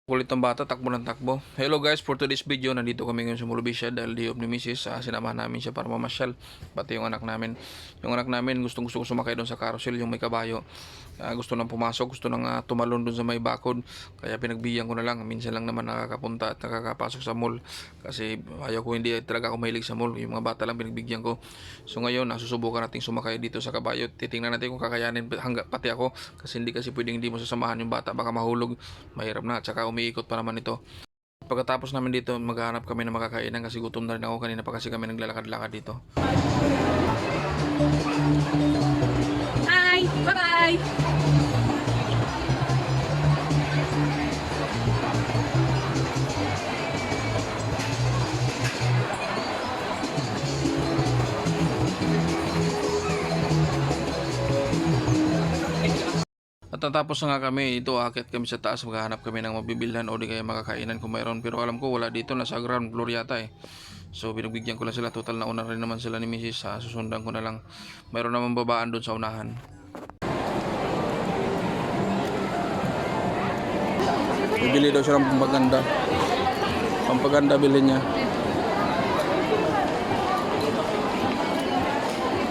Kulit ng bata, takbo ng takbo. Hello guys, for today's video, nandito kami ngayon sa Mulubisya dahil day off ni Mrs. Sinamahan namin siya para mamasyal, pati yung anak namin. Yung anak namin, gustong gusto ko sumakay doon sa carousel, yung may kabayo. Gusto nang pumasok, gusto nang tumalon doon sa may bakod. Kaya pinagbigyan ko na lang, minsan lang naman nakakapunta at nakakapasok sa mall. Kasi ayaw ko, hindi talaga ako mahilig sa mall. Yung mga bata lang pinagbigyan ko. So ngayon, susubukan natin sumakay dito sa kabayo. Titingnan natin kung kakayanin pati ako. Kasi kasi pwedeng hindi mo sasamahan yung bata, baka mahulog. Mahirap na, at saka umiikot pa naman ito. Pagkatapos namin dito, maghahanap kami ng makakainan kasi gutom na rin ako. Kanina pa kasi kami naglalakad-lakad dito. Hi! Bye-bye! At natapos na nga kami, ito akit kami sa taas, maghahanap kami ng mabibilhan o di kaya makakainan kung mayroon. Pero alam ko wala dito, nasa ground floor yata eh. So binagbigyan ko lang sila, total na una rin naman sila ni Mrs. Susundan ko na lang. Mayroon naman babaan doon sa unahan. Bibili daw siya ng pampaganda. Pampaganda bilhin niya.